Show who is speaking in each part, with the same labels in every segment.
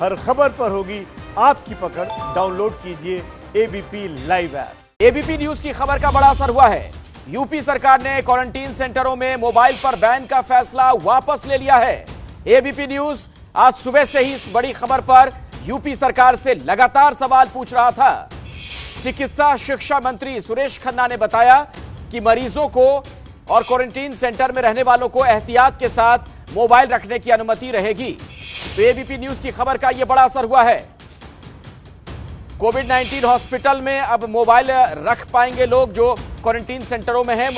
Speaker 1: हर खबर पर होगी आपकी पकड़। डाउनलोड कीजिए ABP live app.
Speaker 2: ABP news की खबर का बड़ा असर हुआ है। यूपी सरकार ने क्वारंटीन सेंटरों में मोबाइल पर बैन का फैसला वापस ले लिया है। एबीपी न्यूज आज सुबह से ही इस बड़ी खबर पर यूपी सरकार से लगातार सवाल पूछ रहा था। चिकित्सा शिक्षा मंत्री सुरेश खन्ना ने बताया कि मरीजों को और क्वारंटीन सेंटर में रहने वालों को एहतियात के साथ मोबाइल रखने की अनुमति रहेगी। तो एबीपी न्यूज की खबर का यह बड़ा असर हुआ है। कोविड-19 हॉस्पिटल में अब मोबाइल रख पाएंगे लोग जो क्वारंटीन सेंटरों में हैं।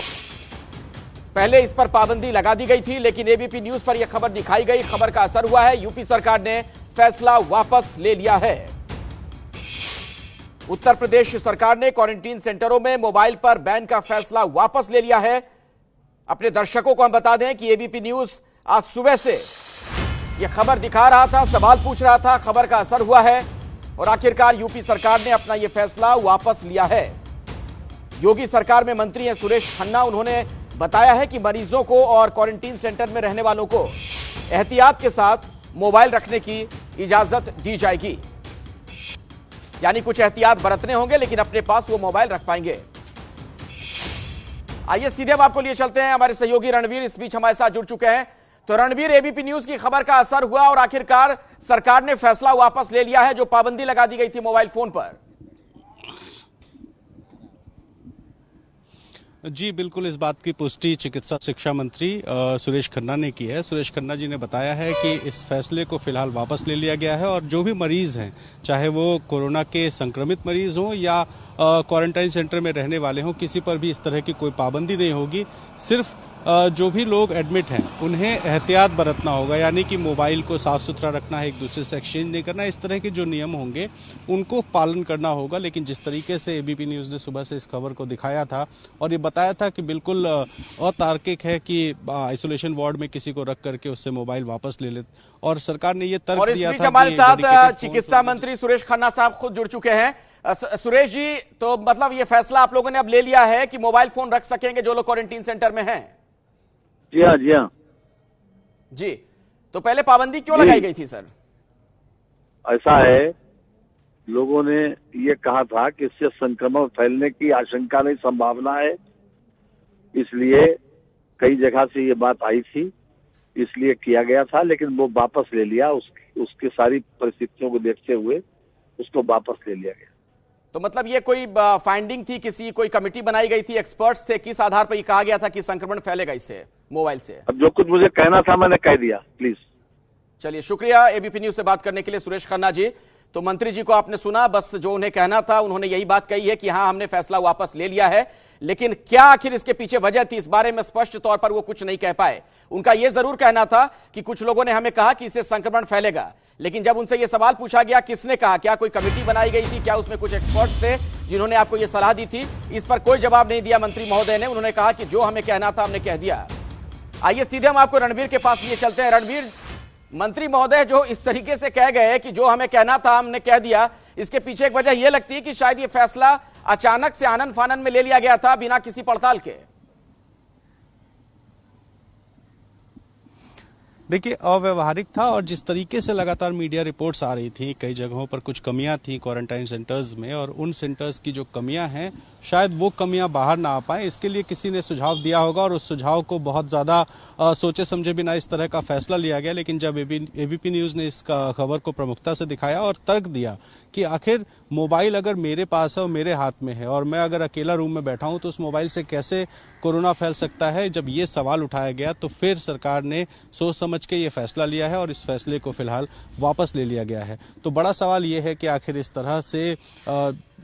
Speaker 2: पहले इस पर पाबंदी लगा दी गई थी, लेकिन एबीपी न्यूज पर यह खबर दिखाई गई। खबर का असर हुआ है। यूपी सरकार ने फैसला वापस ले लिया है। उत्तर प्रदेश सरकार ने क्वारंटीन सेंटरों में मोबाइल पर बैन का फैसला वापस ले लिया है। अपने दर्शकों को हम बता दें कि एबीपी न्यूज आज सुबह से यह खबर दिखा रहा था, सवाल पूछ रहा था। खबर का असर हुआ है और आखिरकार यूपी सरकार ने अपना यह फैसला वापस लिया है। योगी सरकार में मंत्री हैं सुरेश खन्ना। उन्होंने बताया है कि मरीजों को और क्वारंटीन सेंटर में रहने वालों को एहतियात के साथ मोबाइल रखने की इजाजत दी जाएगी। यानी कुछ एहतियात बरतने होंगे, लेकिन अपने पास वो मोबाइल रख पाएंगे। आइए सीधे हम आपको लिए चलते हैं। हमारे सहयोगी रणवीर इस बीच हमारे साथ जुड़ चुके हैं। तो रणवीर, एबीपी न्यूज की खबर का असर हुआ और आखिरकार सरकार ने फैसला वापस ले लिया है जो पाबंदी लगा दी गई थी मोबाइल फोन पर।
Speaker 3: जी बिल्कुल, इस बात की पुष्टि चिकित्सा शिक्षा मंत्री सुरेश खन्ना ने की है। सुरेश खन्ना जी ने बताया है कि इस फैसले को फिलहाल वापस ले लिया गया है और जो भी मरीज हैं, चाहे वो कोरोना के संक्रमित मरीज हों या क्वारंटाइन सेंटर में रहने वाले हों, किसी पर भी इस तरह की कोई पाबंदी नहीं होगी। सिर्फ जो भी लोग एडमिट हैं उन्हें एहतियात बरतना होगा, यानी कि मोबाइल को साफ सुथरा रखना है, एक दूसरे से एक्सचेंज नहीं करना। इस तरह के जो नियम होंगे उनको पालन करना होगा। लेकिन जिस तरीके से एबीपी न्यूज ने सुबह से इस खबर को दिखाया था और ये बताया था कि बिल्कुल अतार्किक है कि आइसोलेशन वार्ड में किसी को रख करके उससे मोबाइल वापस ले ले, और सरकार ने ये तर्क दिया था।
Speaker 2: हमारे साथ चिकित्सा मंत्री सुरेश खन्ना साहब खुद जुड़ चुके हैं। सुरेश जी, तो मतलब ये फैसला आप लोगों ने अब ले लिया है कि मोबाइल फोन रख सकेंगे जो लोग क्वारंटीन सेंटर में हैं?
Speaker 4: जी हाँ, जी हाँ
Speaker 2: जी। तो पहले पाबंदी क्यों लगाई गई थी सर?
Speaker 4: ऐसा है, लोगों ने ये कहा था कि इससे संक्रमण फैलने की आशंका नहीं, संभावना है, इसलिए कई जगह से ये बात आई थी, इसलिए किया गया था। लेकिन वो वापस ले लिया, उसकी सारी परिस्थितियों को देखते हुए उसको वापस ले लिया गया।
Speaker 2: तो मतलब ये कोई फाइंडिंग थी, कोई कमेटी बनाई गई थी, एक्सपर्ट्स थे, किस आधार पर ये कहा गया था कि संक्रमण फैलेगा इससे मोबाइल से?
Speaker 4: अब जो कुछ मुझे कहना था मैंने कह दिया। प्लीज
Speaker 2: चलिए, शुक्रिया एबीपी न्यूज से बात करने के लिए सुरेश खन्ना जी। तो मंत्री जी को आपने सुना, बस जो उन्हें कहना था उन्होंने यही बात कही है कि हाँ, हमने फैसला वापस ले लिया है। लेकिन क्या आखिर इसके पीछे वजह थी, इस बारे में स्पष्ट तौर पर वो कुछ नहीं कह पाए। उनका यह जरूर कहना था कि कुछ लोगों ने हमें कहा कि इससे संक्रमण फैलेगा, लेकिन जब उनसे यह सवाल पूछा गया किसने कहा, क्या कोई कमेटी बनाई गई थी, क्या उसमें कुछ एक्सपर्ट्स थे जिन्होंने आपको यह सलाह दी थी, इस पर कोई जवाब नहीं दिया मंत्री महोदय ने। उन्होंने कहा कि जो हमें कहना था हमने कह दिया। आइए सीधे हम आपको रणवीर के पास लिए चलते हैं। रणवीर, मंत्री महोदय जो इस तरीके से कह गए कि जो हमें कहना था हमने कह दिया, इसके पीछे एक वजह यह लगती है कि शायद यह फैसला अचानक से आनन फानन में ले लिया गया था बिना किसी पड़ताल के।
Speaker 3: देखिए, अव्यवहारिक था और जिस तरीके से लगातार मीडिया रिपोर्ट्स आ रही थी, कई जगहों पर कुछ कमियां थी क्वारंटाइन सेंटर्स में, और उन सेंटर्स की जो कमियां हैं शायद वो कमियां बाहर ना आ पाए, इसके लिए किसी ने सुझाव दिया होगा और उस सुझाव को बहुत ज्यादा सोचे समझे बिना इस तरह का फैसला लिया गया। लेकिन जब एबीपी न्यूज ने इस खबर को प्रमुखता से दिखाया और तर्क दिया कि आखिर मोबाइल अगर मेरे पास है और मेरे हाथ में है और मैं अगर अकेला रूम में बैठा हूं तो उस मोबाइल से कैसे कोरोना फैल सकता है, जब ये सवाल उठाया गया तो फिर सरकार ने सोच समझ के ये फैसला लिया है और इस फैसले को फिलहाल वापस ले लिया गया है। तो बड़ा सवाल ये है कि आखिर इस तरह से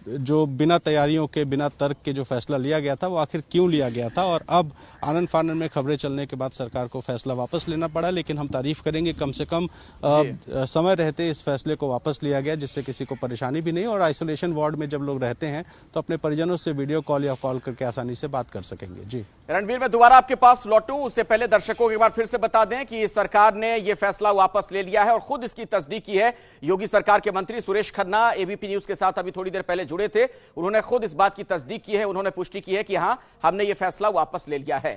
Speaker 3: जो बिना तैयारियों के, बिना तर्क के जो फैसला लिया गया था वो आखिर क्यों लिया गया था, और अब आनन फानन में खबरें चलने के बाद सरकार को फैसला वापस लेना पड़ा। लेकिन हम तारीफ करेंगे, कम से कम समय रहते इस फैसले को वापस लिया गया, जिससे किसी को परेशानी भी नहीं, और आइसोलेशन वार्ड में जब लोग रहते हैं तो अपने परिजनों से वीडियो कॉल या कॉल करके आसानी से बात कर सकेंगे। जी
Speaker 2: रणवीर, मैं दोबारा आपके पास लौटूं उससे पहले दर्शकों को एक बार फिर से बता दें कि सरकार ने यह फैसला वापस ले लिया है और खुद इसकी तस्दीक की है। योगी सरकार के मंत्री सुरेश खन्ना एबीपी न्यूज के साथ अभी थोड़ी देर पहले जुड़े थे, उन्होंने खुद इस बात की तस्दीक की है, उन्होंने पुष्टि की है कि हां, हमने यह फैसला वापस ले लिया है।